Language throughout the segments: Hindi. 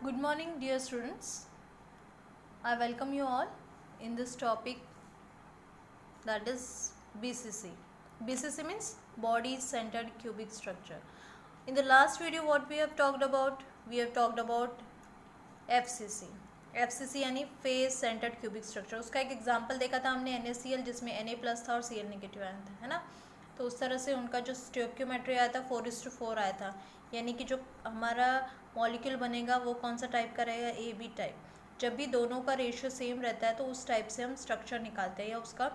Good morning, dear students. I welcome you all in this topic, that is BCC. BCC means body centered cubic structure. In the last video what we have talked about? We have talked about FCC. FCC यानी फेस सेंटर्ड क्यूबिक स्ट्रक्चर. उसका एक एग्जांपल देखा था हमने NaCl, जिसमें Na प्लस था और Cl नेगेटिव आया था, है ना. तो उस तरह से उनका जो स्टोइकियोमेट्री आया था 4:4 आया था. यानी कि जो हमारा मॉलिक्यूल बनेगा वो कौन सा टाइप का रहेगा? AB type. जब भी दोनों का रेशियो सेम रहता है तो उस टाइप से हम स्ट्रक्चर निकालते हैं या उसका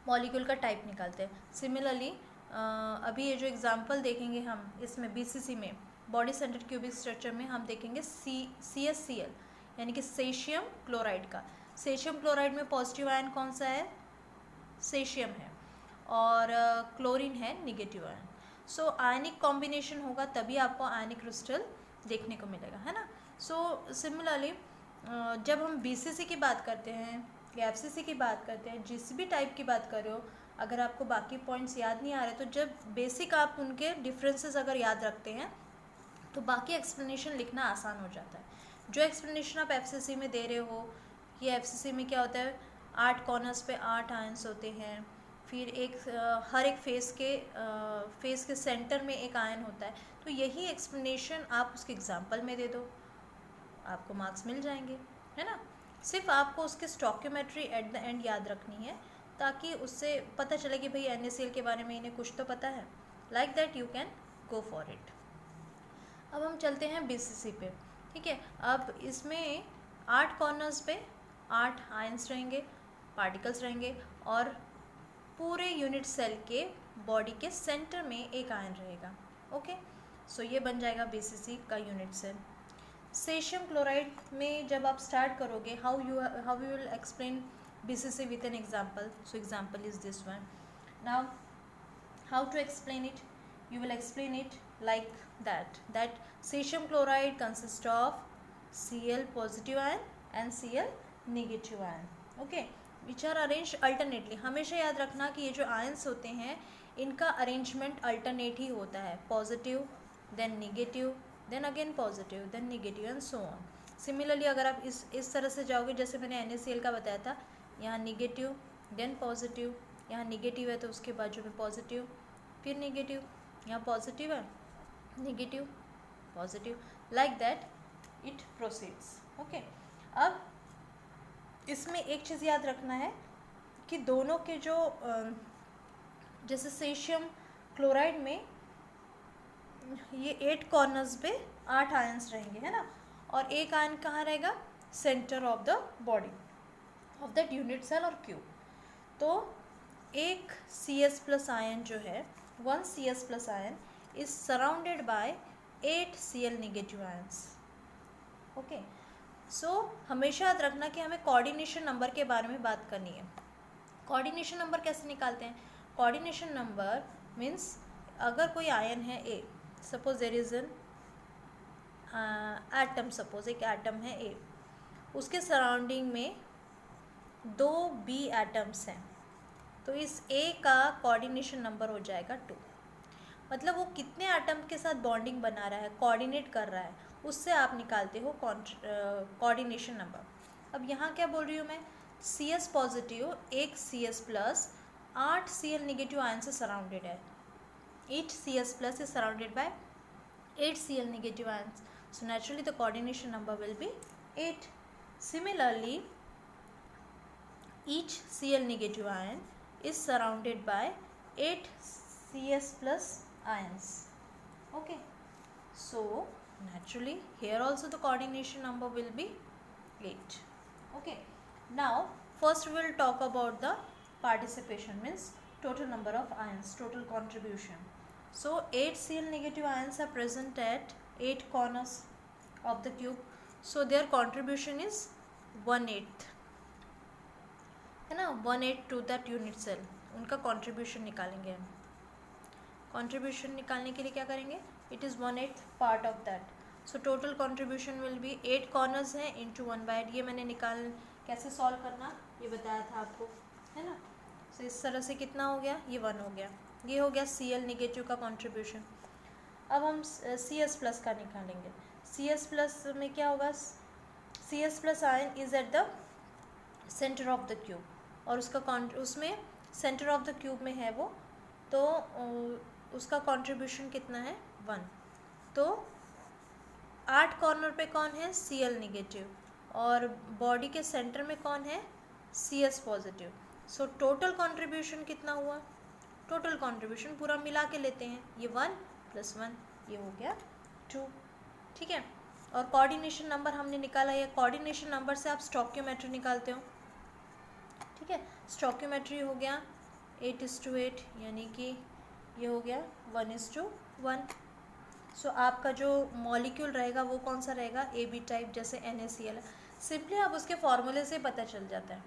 मॉलिक्यूल का टाइप निकालते हैं. सिमिलरली अभी ये जो एग्जांपल देखेंगे हम इसमें BCC में बॉडी सेंटर्ड क्यूबिक स्ट्रक्चर में हम देखेंगे CaCl यानी कि सेशियम क्लोराइड का. सेशियम क्लोराइड में पॉजिटिव आयन कौन सा है? सेशियम है. और क्लोरीन है निगेटिव आयन. सो आयनिक कॉम्बिनेशन होगा तभी आपको आयनिक क्रिस्टल देखने को मिलेगा, है ना. सो सिमिलरली जब हम BCC की बात करते हैं या FCC की बात करते हैं, जिस भी टाइप की बात कर रहे हो, अगर आपको बाकी पॉइंट्स याद नहीं आ रहे तो जब बेसिक आप उनके डिफरेंसेस अगर याद रखते हैं तो बाकी एक्सप्लेनेशन लिखना आसान हो जाता है. जो एक्सप्लेनेशन आप FCC में दे रहे हो, ये FCC में क्या होता है? 8 कॉर्नर्स पे 8 आयंस होते हैं. फिर हर एक फेस के सेंटर में एक आयन होता है. तो यही एक्सप्लेनेशन आप उसके एग्जांपल में दे दो, आपको मार्क्स मिल जाएंगे, है ना. सिर्फ आपको उसके स्टोइकियोमेट्री एट द एंड याद रखनी है ताकि उससे पता चले कि भाई NaCl के बारे में इन्हें कुछ तो पता है. Like that you can go for it. अब हम चलते हैं BCC पे. ठीक है. अब इसमें 8 कॉर्नर्स पे 8 आयंस रहेंगे, पार्टिकल्स रहेंगे, और पूरे यूनिट सेल के बॉडी के सेंटर में एक आयन रहेगा. ओके. सो ये बन जाएगा BCC का यूनिट सेल. सेशियम क्लोराइड में जब आप स्टार्ट करोगे, how you will explain BCC with an example. So example is this one. Now how to explain it? You will explain it like that cesium chloride consists of Cl positive ion and Cl negative ion, okay, which are arranged alternately. हमेशा याद रखना कि ये जो आयंस होते हैं इनका अरेंजमेंट अल्टरनेट ही होता है. Positive, then negative, then again positive, then negative and so on. Similarly अगर आप इस तरह से जाओगे, जैसे मैंने NaCl का बताया था, यहाँ निगेटिव देन पॉजिटिव, यहाँ निगेटिव है तो उसके बाजू में पॉजिटिव, फिर निगेटिव, यहाँ पॉजिटिव है, negative, positive, like that it proceeds. Okay. अब इसमें एक चीज़ याद रखना है कि दोनों के जो जैसे सेशियम क्लोराइड में ये 8 कॉर्नर्स पे 8 आयंस रहेंगे, है ना. और एक आयन कहाँ रहेगा? Center of the body of that unit cell और क्यूब. तो एक CS प्लस आयन जो है, 1 CS plus ion is surrounded by 8 Cl negative ions. Okay. सो हमेशा याद रखना कि हमें कोऑर्डिनेशन नंबर के बारे में बात करनी है. कोऑर्डिनेशन नंबर कैसे निकालते हैं? कोऑर्डिनेशन नंबर मीन्स अगर कोई आयन है A, suppose there is an atom, suppose एक एटम है A, उसके सराउंडिंग में 2 B एटम्स हैं, तो इस A का कोऑर्डिनेशन नंबर हो जाएगा 2. मतलब वो कितने एटम के साथ बॉन्डिंग बना रहा है, कोऑर्डिनेट कर रहा है, उससे आप निकालते हो कोऑर्डिनेशन नंबर. अब यहाँ क्या बोल रही हूँ मैं? CS पॉजिटिव, एक CS plus 8 Cl negative ion से सराउंडेड है. 8 CS plus is surrounded bye 8 Cl negative ions. So naturally the coordination number will be 8. Similarly each Cl negative ion is surrounded by 8 CS plus ions. Okay. So naturally here also the coordination number will be 8. Okay. Now first we will talk about the participation, means total number of ions, total contribution. So 8 Cl negative ions are present at 8 corners of the cube. So their contribution is 1/8, है ना. 1/8 टू दैट यूनिट सेल. उनका कंट्रीब्यूशन निकालेंगे हम. कंट्रीब्यूशन निकालने के लिए क्या करेंगे? It is 1/8 part of that. So total contribution will be 8 corners हैं इंटू 1/8. ये मैंने कैसे सॉल्व करना ये बताया था आपको, है ना. सो इस तरह से कितना हो गया? ये 1 हो गया. ये हो गया Cl नेगेटिव का कंट्रीब्यूशन. अब हम CS प्लस का निकालेंगे. CS प्लस में क्या होगा, CS plus ion is at the centre of the cube, और उसमें सेंटर ऑफ द क्यूब में है वो, तो उसका कंट्रीब्यूशन कितना है 1। तो 8 कॉर्नर पे कौन है, Cl निगेटिव, और बॉडी के सेंटर में कौन है, CS positive. So total contribution कितना हुआ, टोटल कंट्रीब्यूशन पूरा मिला के लेते हैं, ये 1 + 1 ये हो गया 2, ठीक है। और कोऑर्डिनेशन नंबर हमने निकाला है, कोऑर्डिनेशन नंबर से आप स्टोइकियोमेट्री निकालते हो, ठीक है। स्टोइकियोमेट्री हो गया 8:8, यानी कि ये हो गया 1:1। सो आपका जो मॉलिक्यूल रहेगा वो कौन सा रहेगा, AB टाइप, जैसे NaCl। सिंपली आप उसके फॉर्मूले से पता चल जाता है।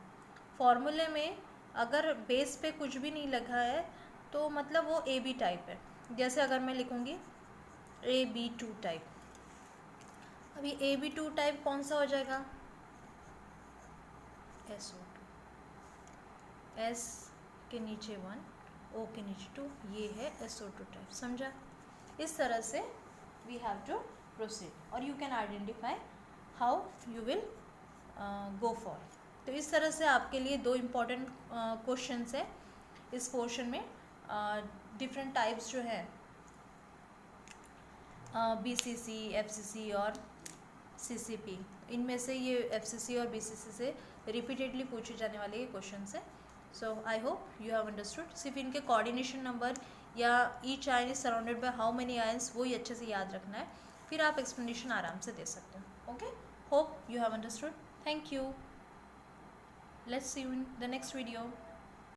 फॉर्मूले में अगर बेस पे कुछ भी नहीं लगा है तो मतलब वो AB टाइप है। जैसे अगर मैं लिखूँगी AB2 टाइप, अभी AB2 टाइप कौन सा हो जाएगा, SO2, S के नीचे 1, O के नीचे 2, ये है SO2 टाइप, समझा। इस तरह से वी हैव टू प्रोसीड, और you can identify how you will go for. तो इस तरह से आपके लिए 2 इम्पॉर्टेंट क्वेश्चंस है इस पोर्शन में। डिफरेंट टाइप्स जो है BCC, FCC और CCP, इनमें से ये FCC और BCC से रिपीटेडली पूछे जाने वाले ये क्वेश्चन है। So I hope you have understood. सिर्फ इनके कोऑर्डिनेशन नंबर या each ion is surrounded by how many ions, वो ही अच्छे से याद रखना है, फिर आप एक्सप्लेनेशन आराम से दे सकते हो। Okay, hope you have understood. Thank you, let's see you in the next video.